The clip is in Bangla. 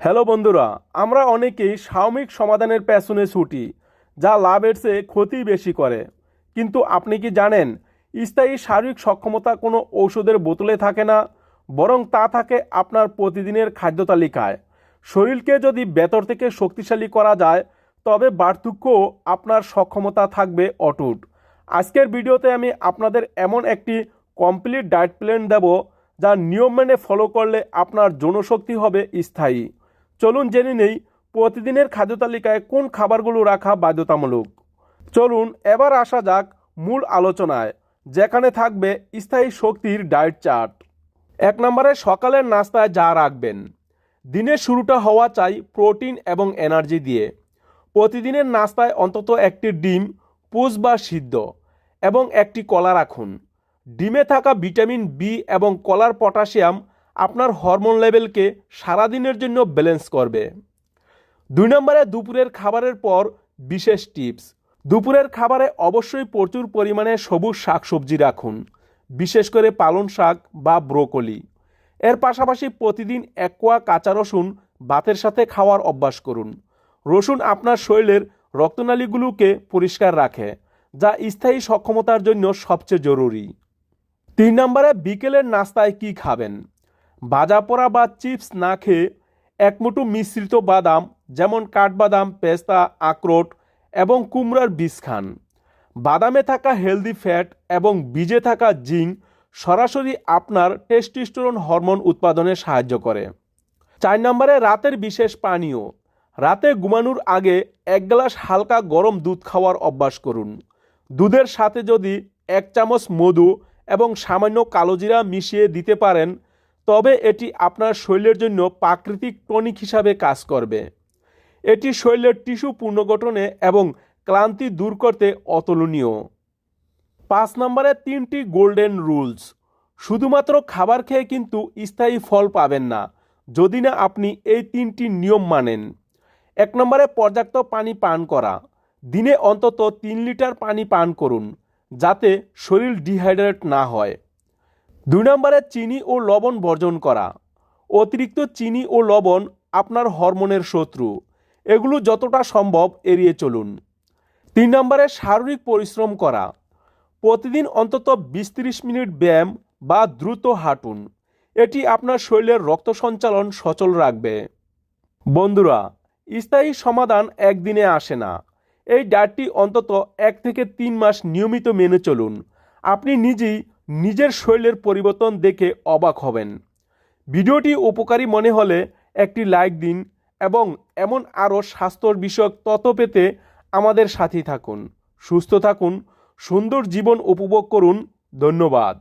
হ্যালো বন্ধুরা, আমরা অনেকেই সাময়িক সমাধানের পেছনে ছুটি, যা লাভের চেয়ে ক্ষতি বেশি করে। কিন্তু আপনি কি জানেন, স্থায়ী শারীরিক সক্ষমতা কোনো ঔষধের বোতলে থাকে না, বরং তা থাকে আপনার প্রতিদিনের খাদ্য তালিকায়। শরীরকে যদি ভেতর থেকে শক্তিশালী করা যায়, তবে বার্ধক্যও আপনার সক্ষমতা থাকবে অটুট। আজকের ভিডিওতে আমি আপনাদের এমন একটি কমপ্লিট ডায়েট প্ল্যান দেব, যা নিয়ম মেনে ফলো করলে আপনার যৌনশক্তি হবে স্থায়ী। চলুন জেনে নেই প্রতিদিনের খাদ্য তালিকায় কোন খাবারগুলো রাখা বাধ্যতামূলক। চলুন এবার আসা যাক মূল আলোচনায়, যেখানে থাকবে স্থায়ী শক্তির ডায়েট চার্ট। 1 নম্বরে সকালের নাস্তায় যা রাখবেন। দিনের শুরুটা হওয়া চাই প্রোটিন এবং এনার্জি দিয়ে। প্রতিদিনের নাস্তায় অন্তত একটি ডিম, পোচ বা সিদ্ধ, এবং একটি কলা রাখুন। ডিমে থাকা ভিটামিন বি এবং কলার পটাশিয়াম আপনার হরমোন লেভেলকে সারাদিনের জন্য ব্যালেন্স করবে। 2 নম্বরে দুপুরের খাবারের পর বিশেষ টিপস। দুপুরের খাবারে অবশ্যই প্রচুর পরিমাণে সবুজ শাকসবজি রাখুন, বিশেষ করে পালং শাক বা ব্রোকলি। এর পাশাপাশি প্রতিদিন 1 কোয়া কাঁচা রসুন ভাতের সাথে খাওয়ার অভ্যাস করুন। রসুন আপনার শরীরের রক্তনালীগুলোকে পরিষ্কার রাখে, যা স্থায়ী সক্ষমতার জন্য সবচেয়ে জরুরি। 3 নম্বরে বিকেলের নাস্তায় কি খাবেন। ভাজা পোড়া বা চিপস না খেয়ে এক মুঠো মিশ্রিত বাদাম, যেমন কাঠবাদাম, পেস্তা, আখরোট এবং কুমড়ার বীজ খান। বাদামে থাকা হেলদি ফ্যাট এবং বীজে থাকা জিঙ্ক সরাসরি আপনার টেস্টোস্টেরন হরমোন উৎপাদনে সাহায্য করে। 4 নম্বরে রাতের বিশেষ পানীয়। রাতে ঘুমানোর আগে 1 গ্লাস হালকা গরম দুধ খাওয়ার অভ্যাস করুন। দুধের সাথে যদি 1 চামচ মধু এবং সামান্য কালোজিরা মিশিয়ে দিতে পারেন, তবে এটি আপনার শরীরের জন্য প্রাকৃতিক টনিক হিসাবে কাজ করবে। এটি শরীরের টিস্যু পুনর্গঠনে এবং ক্লান্তি দূর করতে অতুলনীয়। 5 নম্বরে 3টি গোল্ডেন রুলস। শুধুমাত্র খাবার খেয়ে কিন্তু স্থায়ী ফল পাবেন না, যদি না আপনি এই 3টি নিয়ম মানেন। 1 নম্বরে পর্যাপ্ত পানি পান করা। দিনে অন্তত 3 লিটার পানি পান করুন, যাতে শরীর ডিহাইড্রেট না হয়। 2 নম্বরে চিনি ও লবণ বর্জন করা। অতিরিক্ত চিনি ও লবণ আপনার হরমোনের শত্রু, এগুলো যতটা সম্ভব এড়িয়ে চলুন। 3 নম্বরে শারীরিক পরিশ্রম করা। প্রতিদিন অন্তত 20-30 মিনিট ব্যায়াম বা দ্রুত হাঁটুন, এটি আপনার শরীরের রক্ত সঞ্চালন সচল রাখবে। বন্ধুরা, স্থায়ী সমাধান একদিনে আসে না। এই ডায়েটটি অন্তত 1 থেকে 3 মাস নিয়মিত মেনে চলুন। আপনি নিজেই নিজের শরীরের পরিবর্তন দেখে অবাক হবেন। ভিডিওটি উপকারী মনে হলে একটি লাইক দিন এবং এমন আরও স্বাস্থ্য বিষয়ক তথ্য পেতে আমাদের সাথেই থাকুন। সুস্থ থাকুন, সুন্দর জীবন উপভোগ করুন। ধন্যবাদ।